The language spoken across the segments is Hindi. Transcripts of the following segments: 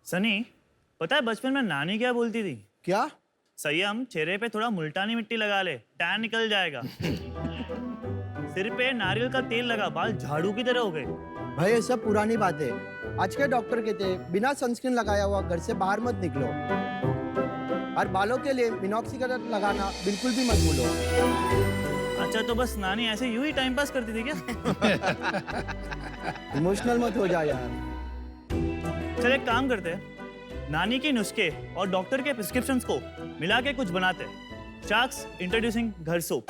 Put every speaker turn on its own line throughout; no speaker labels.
सनी, पता है बचपन में नानी क्या बोलती थी?
क्या?
संयम, चेहरे पे थोड़ा मुल्तानी मिट्टी लगा ले, टैन निकल जाएगा। सिर पे नारियल का तेल लगा, बाल झाड़ू की तरह हो गए।
भाई ये सब पुरानी बात है। आज के डॉक्टर कहते हैं बिना सनस्क्रीन लगाया हुआ घर से बाहर मत निकलो और बालों के लिए मिनॉक्सिडिल लगाना बिल्कुल भी मत भूलो।
अच्छा, तो बस नानी ऐसे यूं ही टाइम पास करती थी क्या?
इमोशनल मत हो जा यार।
चल एक काम करते हैं, नानी के नुस्खे और डॉक्टर के प्रिस्क्रिप्शंस को मिला के कुछ बनाते हैं। शार्क्स इंट्रोड्यूसिंग घर सोप।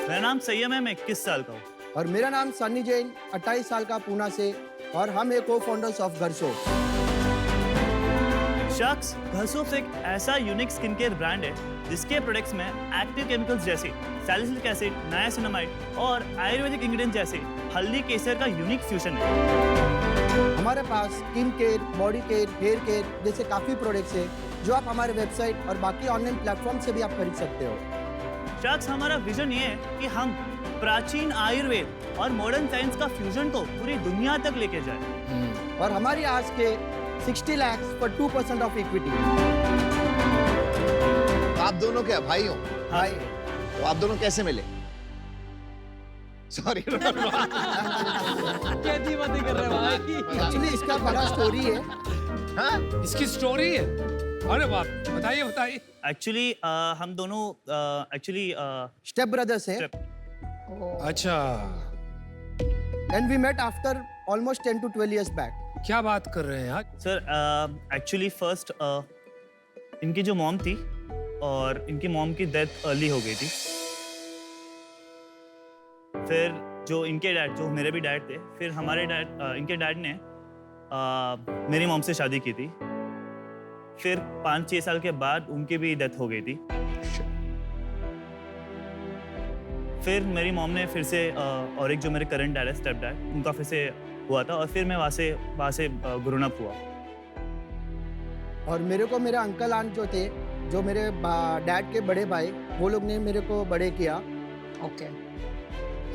मेरा नाम संयम है, मैं 21 साल का हूँ।
और मेरा नाम सन्नी जैन, 28 साल का, पूना से, और हम एक को फाउंडर्स ऑफ घर सोप।
शार्क्स घर सोप्स एक ऐसा यूनिक स्किन केयर ब्रांड है जिसके प्रोडक्ट्स में एक्टिव केमिकल्स जैसे सैलिसिलिक एसिड, नायासिनामाइड और आयुर्वेदिक इंग्रेडिएंट्स जैसे हल्दी केसर का यूनिक फ्यूजन है।
हमारे पास skin care, body care, hair care जैसे काफ़ी प्रोडक्ट्स हैं जो आप हमारे वेबसाइट और बाकी ऑनलाइन प्लेटफॉर्म से भी आप खरीद सकते हो।
शार्क्स, हमारा विजन ये है कि हम प्राचीन आयुर्वेद और मॉडर्न साइंस का फ्यूजन को पूरी दुनिया तक लेके जाए।
और हमारी आज के 60 लाख फॉर 2% ऑफ इक्विटी।
आप दोनों क्या भाई हो?
भाई
तो आप दोनों कैसे मिले? सॉरी।
कैसी बातें कर रहे भाई?
एक्चुअली इसका बड़ा स्टोरी है।
हाँ?
इसकी स्टोरी है। अरे बाप, बताइए बताइए।
एक्चुअली हम दोनों
स्टेप ब्रदर्स हैं
अच्छा,
and we met after almost 10 to 12 years back.
क्या बात कर रहे हैं यार?
सर एक्चुअली फर्स्ट इनकी जो मॉम थी और इनकी मॉम की डेथ अर्ली हो गई थी। फिर जो इनके डैड, जो मेरे भी डैड थे, फिर हमारे डैड, इनके डैड ने मेरी मॉम से शादी की थी। फिर 5-6 साल के बाद उनकी भी डेथ हो गई थी। फिर मेरी मॉम ने फिर से और एक जो मेरे करंट डैड है, स्टेप डैड, उनका फिर से हुआ था और फिर मैं वहाँ से ग्रोन अप हुआ।
और मेरे को मेरे अंकल आंट जो थे, जो मेरे डैड के बड़े भाई, वो लोग ने मेरे को बड़े किया।
ओके।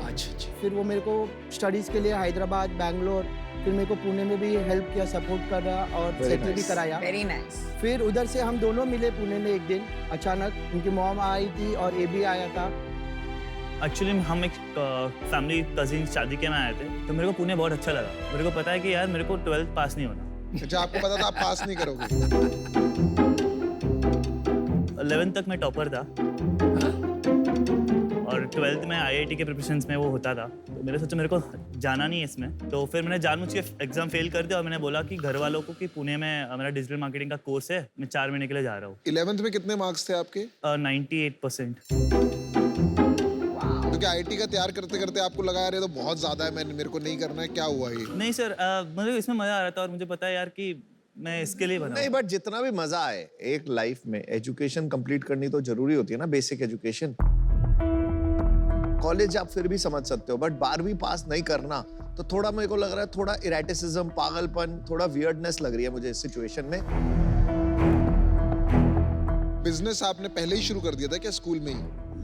अच्छा।
फिर वो मेरे को स्टडीज़ के लिए हैदराबाद, बैंगलोर, फिर मेरे को पुणे में भी हेल्प किया, सपोर्ट कर रहा और सेटल भी कराया।
Very nice.
फिर उधर से हम दोनों मिले पुणे में एक दिन अचानक। उनकी मॉम आई थी और ये भी आया था।
एक्चुअली हम एक फैमिली कजिन शादी के में आए थे, तो मेरे को पुणे बहुत अच्छा लगा। मेरे को पता है कि यार मेरे को 12th पास नहीं होना।
अच्छा, आपको पता था आप पास नहीं करोगे?
11th तक मैं टॉपर था और 12th में IIT के प्रिपरेशंस में वो होता था। तो मेरे सोचा मेरे को जाना नहीं है इसमें, तो फिर मैंने जानबूझ के एग्जाम फेल कर दिया और मैंने बोला कि घर वालों को कि पुणे में मेरा डिजिटल मार्केटिंग का कोर्स है, मैं 4 महीने के लिए जा रहा हूँ।
11th में कितने मार्क्स थे आपके?
98%।
तो क्या आईटी का तैयार करते करते आपको लगा यार ये तो बहुत ज्यादा है, मेरे को नहीं करना है, क्या हुआ ये?
नहीं सर, मुझे इसमें मजा आ रहा था और मुझे पता है यार कि मैं इसके लिए बना
नहीं, बट जितना भी मजा आए एक लाइफ में, एजुकेशन कंप्लीट करनी तो जरूरी होती है ना, बेसिक एजुकेशन। कॉलेज आप फिर भी समझ सकते हो, बट 12वीं पास नहीं करना तो थोड़ा मेरे को लग रहा है, थोड़ा इरेटिसिज्म, पागलपन, थोड़ा वियर्डनेस लग रही है मुझे इस सिचुएशन में। बिजनेस आपने पहले ही शुरू कर दिया था क्या स्कूल में ही?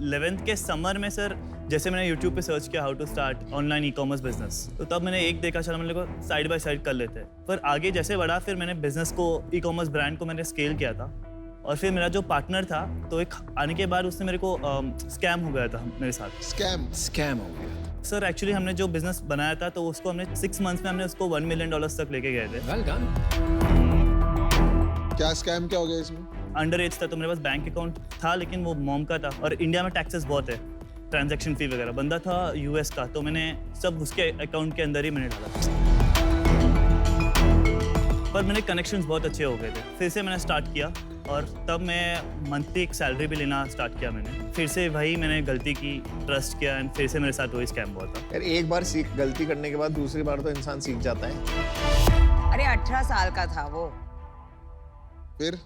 11th के समर में सर, जैसे मैंने YouTube पे सर्च किया how to start online e-commerce business, तो तब मैंने एक देखा, चला मैंने को साइड बाय साइड कर लेते हैं। पर आगे जैसे बढ़ा, फिर मैंने बिजनेस को, ई-कॉमर्स ब्रांड को मैंने स्केल किया था। और फिर मेरा जो पार्टनर था, तो एक आने के बाद उसने मेरे को स्कैम हो गया था मेरे साथ।
स्कैम हो गया।
सर एक्चुअली हमने जो बिजनेस बनाया था, तो उसको हमने 6 मंथ्स में हमने उसको $1 million तक लेके गए थे।
Well done.
क्या स्कैम क्या हो गया इसमें?
अंडर एज था, तो मेरे पास बैंक अकाउंट था लेकिन वो मॉम का था, और इंडिया में टैक्सेस बहुत है, ट्रांजैक्शन फी वगैरह। बंदा था US का, तो मैंने सब उसके अकाउंट के अंदर ही मैंने डाला। पर मेरे कनेक्शंस बहुत अच्छे हो गए थे। फिर से मैंने स्टार्ट किया और तब मैं मंथली एक सैलरी भी लेना स्टार्ट किया मैंने। फिर से वही मैंने गलती की, ट्रस्ट किया, एंड फिर से मेरे साथ वही स्कैम हुआ था।
यार एक बार गलती करने के बाद दूसरी बार तो इंसान सीख जाता है।
अरे 18 साल का था वो।
फिर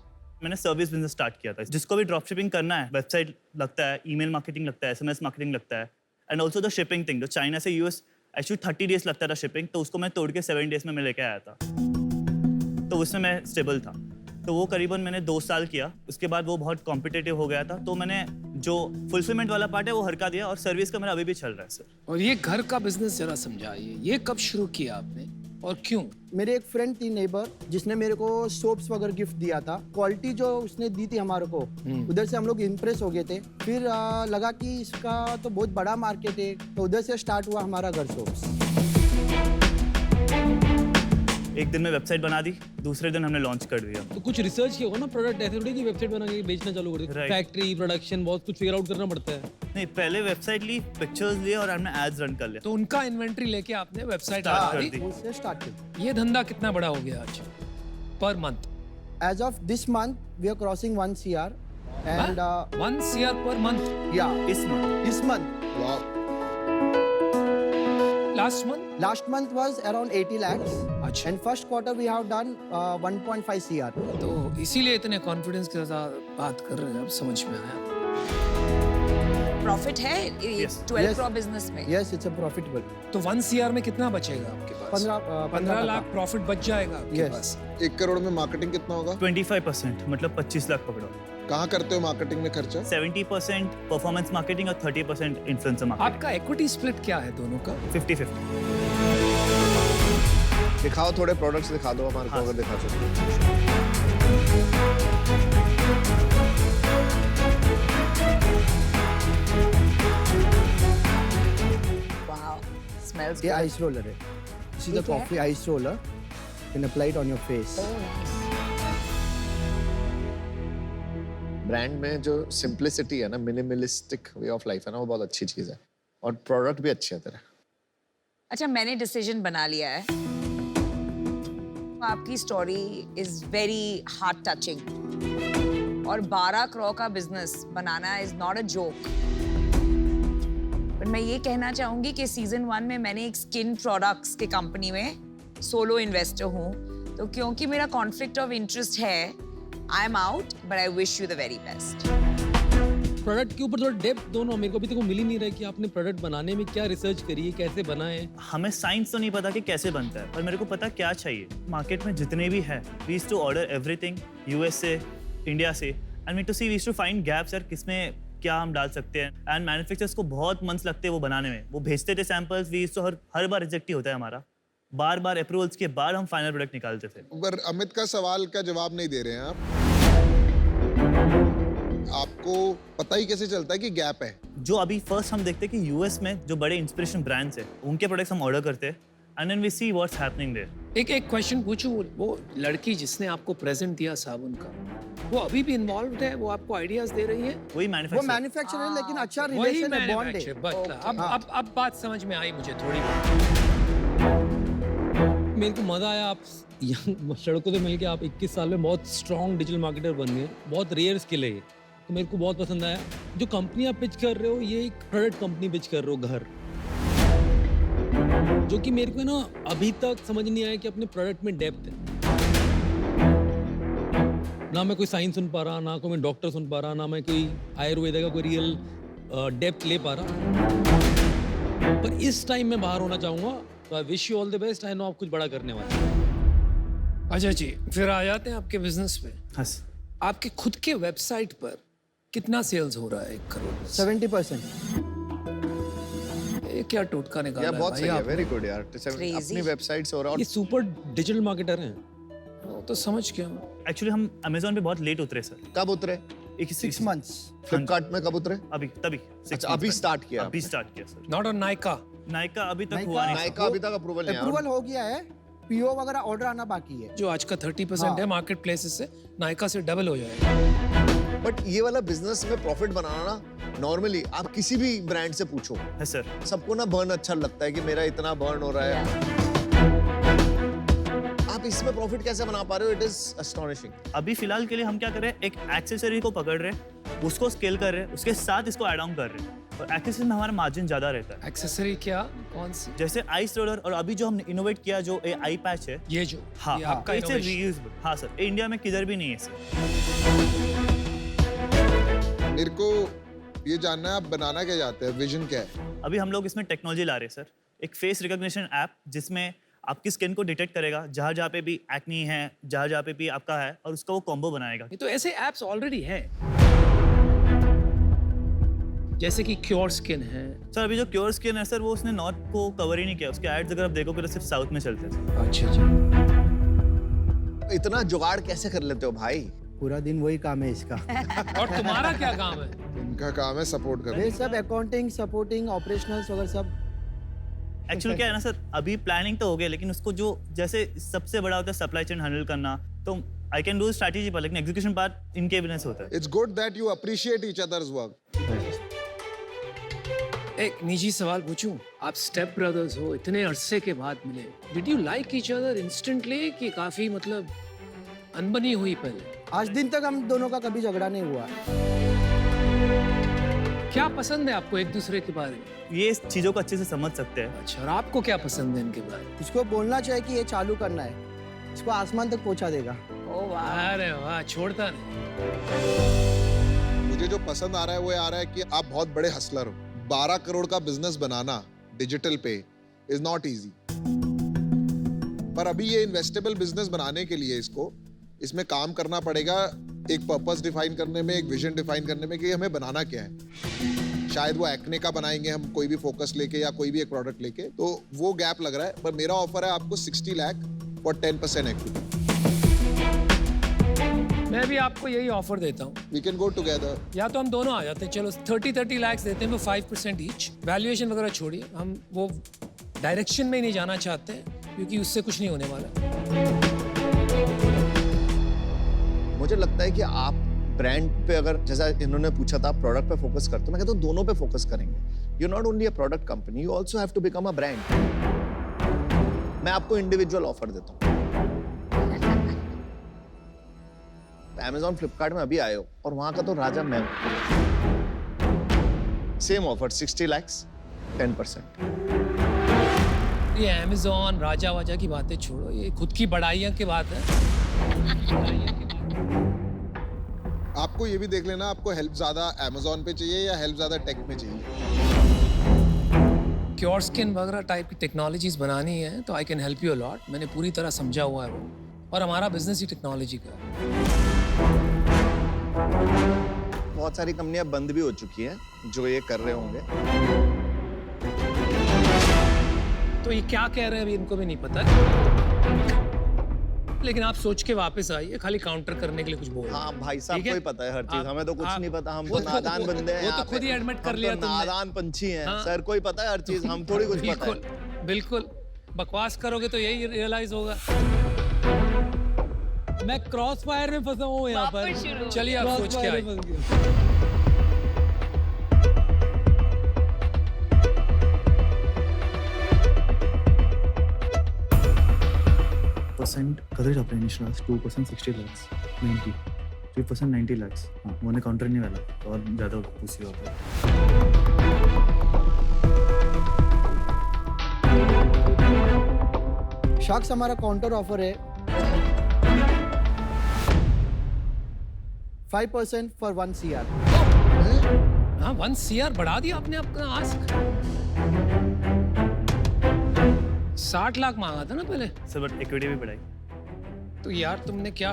मैंने सर्विस बिजनेस स्टार्ट किया था। जिसको भी ड्रॉप शिपिंग करना है, वेबसाइट लगता है, ईमेल मार्केटिंग लगता है, SMS मार्केटिंग लगता है, and also the shipping thing. जो चाइना से US एक्चुअली 30 डेज लगता था शिपिंग, तो उसको मैं तोड़ के 7 डेज में मैं लेके आया था। तो उसमें मैं स्टेबल था। तो वो करीबन मैंने 2 साल किया। उसके बाद वो बहुत कॉम्पिटिटिव हो गया था, तो मैंने जो फुलफिलमेंट वाला पार्ट है वो हरका दिया, और सर्विस का मेरा अभी भी चल रहा है सर।
और ये घर का बिजनेस जरा समझाइए, ये कब शुरू किया आपने? और क्यों?
मेरे एक फ्रेंड थी नेबर जिसने मेरे को सोप्स वगैरह गिफ्ट दिया था। क्वालिटी जो उसने दी थी हमारे को, उधर से हम लोग इम्प्रेस हो गए थे। फिर लगा कि इसका तो बहुत बड़ा मार्केट है, तो उधर से स्टार्ट हुआ हमारा घर सोप्स।
एक दिन में वेबसाइट बना दी, दूसरे दिन हमने लॉन्च कर दिया।
तो कुछ रिसर्च किया होगा ना, प्रोडक्ट ऐसे थोड़ी कि वेबसाइट बना के बेचना चालू कर दी।
Right.
फैक्ट्री, प्रोडक्शन, बहुत कुछ फिगर आउट करना पड़ता है।
नहीं, पहले वेबसाइट ली, पिक्चर्स लिए और हमने एड्स रन कर लिया।
तो उनका इन्वेंट्री लेके आपने वेबसाइट
Start
बना
कर
दी।
दी।
उससे स्टार्ट किया।
ये धंधा कितना बड़ा हो गया आज per month?
As of this month, we are crossing 1 CR, and
1 CR per month?
yeah,
इस month
this month,
last month?
last month was around 80 lakhs,
अच्छा।
and first quarter we have done 1.5 CR.
तो इसीलिए इतने कॉन्फिडेंस के साथ बात कर रहे हैं, अब समझ में आया।
प्रॉफिट है
Yes.
12
Yes.
करोड़ बिजनेस में।
Yes, it's a profitable.
तो 1 CR में कितना बचेगा आपके पास? 15 लाख प्रॉफिट बच जाएगा आपके
Yes.
पास।
1 करोड़ में मार्केटिंग कितना होगा?
25%, मतलब 25 लाख पकड़ो।
कहाँ करते हो मार्केटिंग में खर्चा?
70% परफॉर्मेंस मार्केटिंग और 30% इन्फ्लुएंसर मार्केटिंग।
आपका इक्विटी स्प्लिट क्या है दोनों का?
50-50।
दिखाओ थोड़े प्रोडक्ट्स दिखा दो हमारे को
हाँ।
अगर दिखा सकते
वाओ, स्मेल्स
ये आइस रोलर है। This is the
क्या है?
coffee ice roller. You can apply it on your face.
Brand में जो सिंप्लिसिटी है ना, मिनिमलिस्टिक वे ऑफ लाइफ है ना, वो बहुत अच्छी चीज है और प्रोडक्ट भी अच्छे हैं तेरे।
अच्छा, मैंने डिसीजन बना लिया है। आपकी story is very heart touching और 12 करोड़ का business banana is not a joke. पर मैं ये कहना चाहूंगी कि सीजन 1 में मैंने एक स्किन प्रोडक्ट्स के कंपनी में सोलो इन्वेस्टर हूँ, तो क्योंकि मेरा कॉन्फ्लिक्ट ऑफ इंटरेस्ट है, I am out, but I wish you the very best.
Product के ऊपर थोड़ा डेप्थ दोनों मेरे को अभी तक वो मिल ही नहीं रहा है कि आपने प्रोडक्ट बनाने में क्या रिसर्च करी है, कैसे बनाए।
हमें साइंस तो नहीं पता कि कैसे बनता है, पर मेरे को पता क्या चाहिए। मार्केट में जितने भी है, we used to order everything US से, इंडिया से, and we to see we used to find gaps यार, किसमें क्या हम डाल सकते हैं। एंड मैन्युफैक्चरर्स को बहुत मंथ्स लगते हैं वो बनाने में। वो भेजते थे सैंपल्स, वी यूज्ड टू हर बार रिजेक्ट ही होता है हमारा। बार बार अप्रूवल्स के बाद हम फाइनल प्रोडक्ट निकालते थे।
पर अमित का सवाल का जवाब नहीं दे रहे हैं आप। आपको पता ही कैसे चलता है कि गैप है?
जो अभी फर्स्ट हम देखते हैं कि यूएस में जो बड़े इंस्पिरेशन ब्रांड्स है, उनके प्रोडक्ट्स हम ऑर्डर करते हैं and then we see what's happening there.
एक क्वेश्चन पूछूं, वो लड़की जिसने आपको प्रेजेंट दिया साबुन का, वो अभी भी इन्वॉल्व है? वो आपको आइडियाज दे रही है?
वही
वो
मैन्युफैक्चर।
मैन्युफैक्चर है, लेकिन अच्छा
वही
रिलेशन है, बॉन्ड
मैन्युफैक्चर,
है।
बट अब बात समझ में आई मुझे थोड़ी।
मेरे को मजा आया, आप यहाँ सड़कों से मिलके आप 21 साल में बहुत स्ट्रॉन्ग डिजिटल मार्केटर बन गए। बहुत रेयर स्किल है ये, तो मेरे को बहुत पसंद आया। जो कंपनी आप पिच कर रहे हो, ये एक प्रोडक्ट कंपनी पिच कर रहे हो, घर, जो कि मेरे को ना अभी तक समझ नहीं आया कि अपने प्रोडक्ट में डेप्थ है। ना मैं कोई साइंस सुन पा रहा, ना कोई मैं डॉक्टर सुन पा रहा, ना मैं कोई आयुर्वेदा का कोई रियल डेप्थ ले पा रहा। पर इस टाइम में बाहर होना चाहूँगा, तो I wish you all the best. I know आप कुछ बड़ा करने वाले हैं।
अच्छा जी, फिर आ जाते हैं आपके बिजनेस पे।
हाँ,
आपके खुद के वेबसाइट पर कितना सेल्स हो रहा है 1 करोड़?
70%।
ये क्या टोटका निकाला
यार
है
बहुत
भाई
सही है,
आपने?
वेरी गुड यार।
Crazy.
अपनी वेबसाइट से हो रहा है
ये सुपर डिजिटल मार्केटर हैं।
वो तो समझ गया मैं।
एक्चुअली हम अमेजोन पे बहुत लेट उतरे सर।
और कब उतरे?
6 months.
फ्लिपकार्ट में कब उतरे?
अभी तभी
अच्छा, अभी start किया
अभी
आपने।
स्टार्ट किया sir.
Not on Nykaa.
Nykaa अभी तक
Nykaa-
हुआ नहीं।
नायका अभी तक अप्रूवल नहीं आया।
अप्रूवल हो गया है, पीओ वगैरह ऑर्डर आना बाकी है।
जो आज का 30%
हाँ।
है मार्केट प्लेसेस से, नाइका से डबल हो जाएगा।
बट ये वाला बिजनेस में प्रॉफिट बनाना ना, नॉर्मली आप किसी भी ब्रांड से पूछो,
है सर।
सबको ना बर्न अच्छा लगता है कि मेरा इतना बर्न हो रहा है। आप इसमें प्रॉफिट कैसे बना पा रहे हो? It is astonishing.
अभी फिलहाल के लिए हम क्या कर रहे हैं, एक एक्सेसरी को पकड़ रहे हैं, उसको स्केल कर रहे हैं, उसके साथ इसको ऐड ऑन कर रहे हैं, और एक्सेसरी में हमारा मार्जिन ज्यादा रहता है।
एक्सेसरी क्या, कौन सी?
जैसे आइस रोलर, और अभी जो हमने इनोवेट किया जो आई पैच है,
ये जो
हाँ
ये
हाँ,
आपका
इट्स
innovation।
रीयूजेबल। हाँ सर, इंडिया में किधर भी नहीं है सर।
मेरे को ये जानना है, आप बनाना क्या चाहते हैं? विजन क्या है?
अभी हम लोग इसमें टेक्नोलॉजी ला रहे हैं सर, एक फेस रिकॉग्निशन ऐप जिसमें आपकी स्किन को डिटेक्ट करेगा, जहाँ जहाँ पे भी एक्नी है, जहाँ जहाँ पे भी आपका है, और उसका वो कॉम्बो बनाएगा।
ये तो ऐसे एप्स ऑलरेडी हैं। जैसे कि क्योर स्किन है।
सर अभी जो क्योर स्किन है सर वो उसने नॉर्थ को कवर ही नहीं किया, उसके एड्स अगर आप देखोगे तो सिर्फ साउथ में चलते हैं।
अच्छा जी।
इतना जुगाड़ कैसे कर लेते हो भाई?
पूरा दिन वही काम है इसका।
और तुम्हारा क्या काम है?
इनका काम है सपोर्ट करना।
ये सब अकाउंटिंग, सपोर्टिंग, ऑपरेशनल्स वगैरह सब।
एक्चुअली क्या है ना सर, अभी प्लानिंग तो हो गया लेकिन उसको जो जैसे सबसे बड़ा होता है सप्लाई चेन हैंडल करना, तो आई कैन डू स्ट्रैटेजी पर, लेकिन एग्जीक्यूशन पार्ट इनके बिजनेस होता है।
It's good that you appreciate each others work.
एक निजी सवाल पूछूं? आप स्टेप ब्रदर्स हो, इतने अरसे के बाद मिले, did you like each other instantly कि काफी मतलब अनबनी हुई पहले?
आज दिन तक हम दोनों का कभी झगड़ा नहीं हुआ।
क्या पसंद है आपको एक दूसरे के बारे में?
ये इस चीज़ों को अच्छे से समझ सकते हैं।
अच्छा, और आपको क्या पसंद है इनके बारे में?
इसको बोलना चाहिए कि ये चालू करना है, इसको आसमान तक पहुंचा देगा।
ओ वाह।
अरे वाह, छोड़ता नहीं।
मुझे जो पसंद आ रहा है वो ये आ रहा है कि आप बहुत बड़े हसलर हो। 12 करोड़ का बिजनेस बनाना डिजिटल पे इज नॉट इजी, पर अभी ये इन्वेस्टेबल बिजनेस बनाने के लिए इसमें काम करना पड़ेगा, एक पर्पस डिफाइन करने में, एक विजन डिफाइन करने में कि हमें बनाना क्या है। शायद वो एक्ने का बनाएंगे हम कोई भी फोकस लेके या कोई भी एक प्रोडक्ट लेके, तो वो गैप लग रहा है। पर मेरा ऑफर है आपको 60 लाख फॉर 10% इक्विटी।
मैं भी आपको यही ऑफर देता हूँ।
We can go together.
या तो हम दोनों आ जाते हैं, चलो 30 लाख देते हैं, वो 5% ईच। वैल्यूएशन वगैरह छोड़िए, हम वो डायरेक्शन में ही नहीं जाना चाहते हैं क्योंकि उससे कुछ नहीं होने वाला।
मुझे लगता है कि आप ब्रांड पे, अगर जैसा इन्होंने पूछा था, प्रोडक्ट पे फोकस करते हो, मैं कहता हूँ दोनों पे फोकस करेंगे। You not only a product company, you also have to become a brand. मैं आपको इंडिविजुअल ऑफर देता हूँ। Amazon, फ्लिपकार्ट में अभी आए हो और वहां का तो राजा मैं हूं। Same offer 60 lakhs 10%।
ये अमेज़न राजा वाजा की बातें छोड़ो, ये खुद की बड़ाइयाँ की बात है।
आपको ये भी देख लेना, आपको हेल्प ज्यादा Amazon पे चाहिए या हेल्प ज्यादा टेक में चाहिए।
क्योर स्किन वगैरह टाइप की टेक्नोलॉजीज बनानी है तो I can help you a lot. मैंने पूरी तरह समझा हुआ है वो, और हमारा बिजनेस ही टेक्नोलॉजी का है।
बहुत सारी कंपनियां बंद भी हो चुकी हैं जो ये कर रहे होंगे।
तो ये क्या कह रहे हैं अभी इनको भी नहीं पता, लेकिन आप सोच के वापस आइए, खाली काउंटर करने के लिए कुछ बोल।
हाँ भाई साहब,
ठीक है?
कोई पता है हर चीज, हमें तो कुछ
आप-
नहीं पता, हम
वो
तो नादान बंदे हैं।
वो
यहाँ
तो खुद ही
पे।
एडमिट कर
हम
लिया
तो
तुमने।
नादान पंछी हैं
हाँ।
सर, कोई पता है हर चीज, हम थोड़ी कुछ पता
बिल्कुल
है।
बिल्कुल, बकवास करोगे तो यही रियलाइज होगा।
मैं क्रॉस फायर में फंसा हूँ यहाँ
वापस शुरू
पर।
हो
चलिए आप सोच के आइए।
परसेंट करेक्ट अपने इनिशियल 2% 60 lakhs 90 3% 90 lakhs। हाँ मैंने काउंटर नहीं वाला और ज़्यादा पूछी होता
शार्क्स हमारा काउंटर ऑफर है 5% फॉर 1 CR।
हाँ 1 CR बढ़ा दिया आपने अपना आस्क। 60 लाख मांगा था ना पहले।
सर, बट इक्विटी भी बढ़ाई।
तो यार तुमने क्या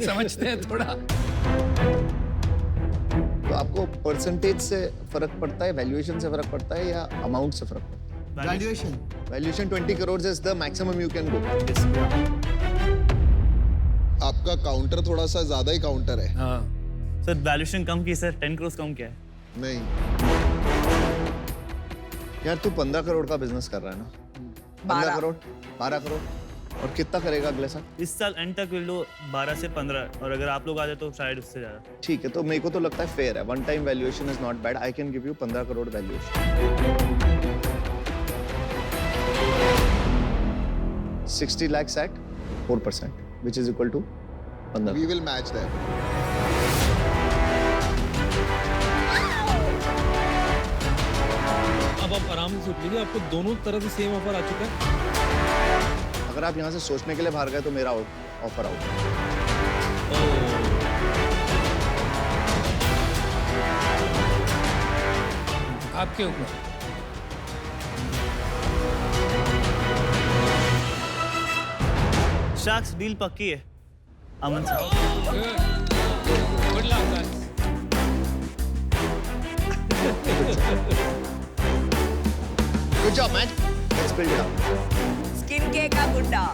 समझते हैं थोड़ा।
तो आपको परसेंटेज से फर्क पड़ता है, वैल्यूएशन से फर्क पड़ता है या अमाउंट से फर्क पड़ता है?
Valuation
valuation 20 crores is the maximum you can go.
आपका काउंटर थोड़ा सा ज्यादा ही काउंटर है।
हाँ
सर वैल्यूएशन कम की सर, 10 crores कम क्या है?
नहीं,
यार तू 15 करोड़ का बिजनेस कर रहा है ना? 15 करोड़ 12 करोड़ और कितना करेगा अगले साल?
इस साल एंड तक विल डू 12 से 15, और अगर आप लोग आ जाए तो शायद उससे ज़्यादा।
ठीक है, तो मेरे को तो लगता है फेयर है। One time valuation is not bad. I can give you 15 crore valuation. 60 lakhs at 4%, which is equal to 15।
We will match that.
अब आप आराम से सोच लीजिए, आपको दोनों तरफ से सेम ऑफर आ चुका है।
अगर आप यहाँ से सोचने के लिए बाहर गए तो मेरा ऑफर आउट।
आपके ऊपर।
शार्क्स डील पक्की है अमन साहब।
Good luck guys.
Good job, man. Let's build it up.
Skin के का गुड्डा